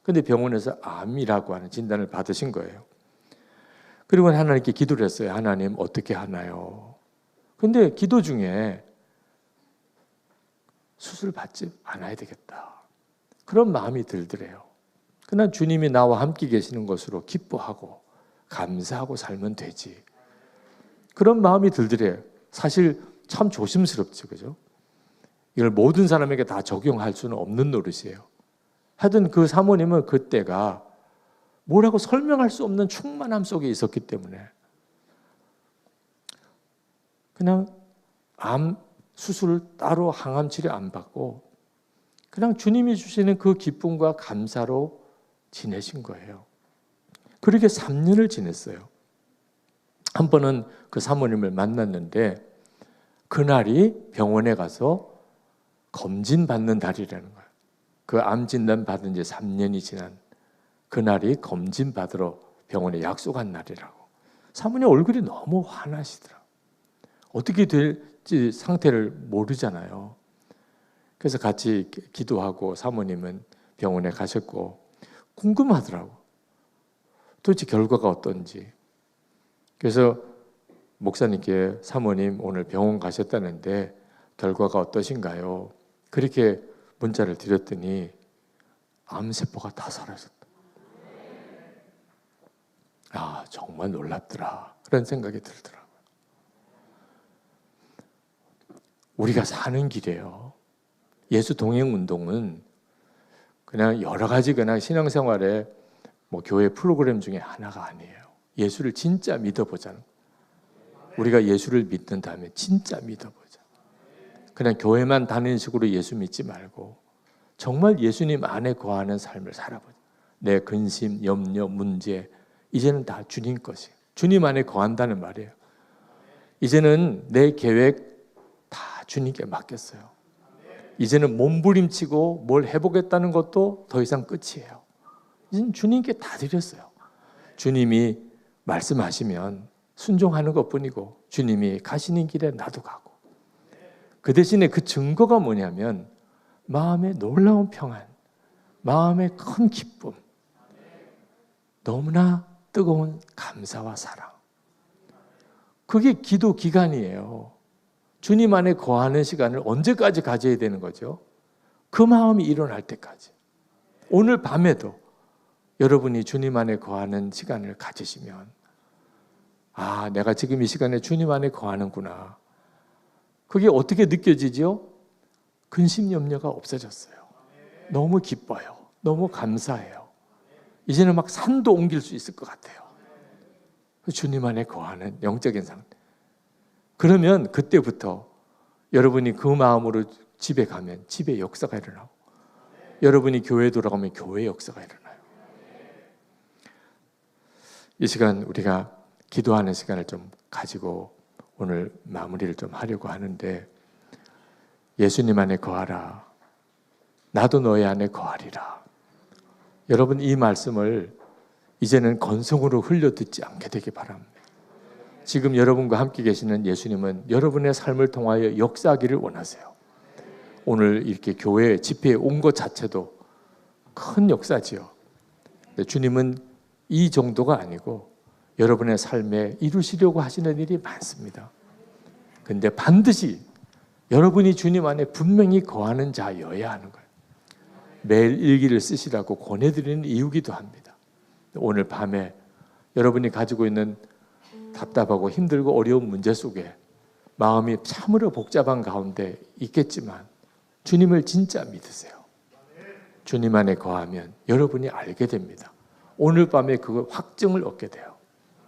근데 병원에서 암이라고 하는 진단을 받으신 거예요. 그리고 하나님께 기도를 했어요. 하나님 어떻게 하나요? 근데 기도 중에 수술 받지 않아야 되겠다, 그런 마음이 들더래요. 그러나 주님이 나와 함께 계시는 것으로 기뻐하고 감사하고 살면 되지, 그런 마음이 들더래요. 사실 참 조심스럽죠, 그죠? 이걸 모든 사람에게 다 적용할 수는 없는 노릇이에요. 하여튼 그 사모님은 그때가 뭐라고 설명할 수 없는 충만함 속에 있었기 때문에 그냥 암 수술을 따로 항암 치료 안 받고 그냥 주님이 주시는 그 기쁨과 감사로 지내신 거예요. 그렇게 3년을 지냈어요. 한 번은 그 사모님을 만났는데 그날이 병원에 가서 검진 받는 날이라는 거예요. 그 암 진단 받은 지 3년이 지난 그날이 검진 받으러 병원에 약속한 날이라고. 사모님 얼굴이 너무 화나시더라고요. 어떻게 될지 상태를 모르잖아요. 그래서 같이 기도하고 사모님은 병원에 가셨고 궁금하더라고. 도대체 결과가 어떤지. 그래서 목사님께 사모님 오늘 병원 가셨다는데 결과가 어떠신가요? 그렇게 문자를 드렸더니 암세포가 다 사라졌다. 아, 정말 놀랍더라, 그런 생각이 들더라고요. 우리가 사는 길이에요. 예수 동행 운동은 그냥 여러 가지 그냥 신앙생활의 뭐 교회 프로그램 중에 하나가 아니에요. 예수를 진짜 믿어보자는 거예요. 우리가 예수를 믿는 다음에 진짜 믿어보자. 그냥 교회만 다니는 식으로 예수 믿지 말고 정말 예수님 안에 거하는 삶을 살아보자. 내 근심, 염려, 문제 이제는 다 주님 것이에요. 주님 안에 거한다는 말이에요. 이제는 내 계획 다 주님께 맡겼어요. 이제는 몸부림치고 뭘 해보겠다는 것도 더 이상 끝이에요. 이제는 주님께 다 드렸어요. 주님이 말씀하시면 순종하는 것뿐이고 주님이 가시는 길에 나도 가고, 그 대신에 그 증거가 뭐냐면 마음의 놀라운 평안, 마음의 큰 기쁨, 너무나 뜨거운 감사와 사랑. 그게 기도 기간이에요. 주님 안에 거하는 시간을 언제까지 가져야 되는 거죠? 그 마음이 일어날 때까지. 오늘 밤에도 여러분이 주님 안에 거하는 시간을 가지시면, 아, 내가 지금 이 시간에 주님 안에 거하는구나. 그게 어떻게 느껴지죠? 근심 염려가 없어졌어요. 너무 기뻐요. 너무 감사해요. 이제는 막 산도 옮길 수 있을 것 같아요. 주님 안에 거하는 영적인 상태. 그러면 그때부터 여러분이 그 마음으로 집에 가면 집에 역사가 일어나고, 여러분이 교회에 돌아가면 교회에 역사가 일어나요. 이 시간 우리가 기도하는 시간을 좀 가지고 오늘 마무리를 좀 하려고 하는데, 예수님 안에 거하라. 나도 너희 안에 거하리라. 여러분, 이 말씀을 이제는 건성으로 흘려 듣지 않게 되기 바랍니다. 지금 여러분과 함께 계시는 예수님은 여러분의 삶을 통하여 역사하기를 원하세요. 오늘 이렇게 교회 집회에 온 것 자체도 큰 역사지요. 근데 주님은 이 정도가 아니고 여러분의 삶에 이루시려고 하시는 일이 많습니다. 근데 반드시 여러분이 주님 안에 분명히 거하는 자여야 하는 거예요. 매일 일기를 쓰시라고 권해드리는 이유기도 합니다. 오늘 밤에 여러분이 가지고 있는 답답하고 힘들고 어려운 문제 속에 마음이 참으로 복잡한 가운데 있겠지만 주님을 진짜 믿으세요. 주님 안에 거하면 여러분이 알게 됩니다. 오늘 밤에 그 확증을 얻게 돼요.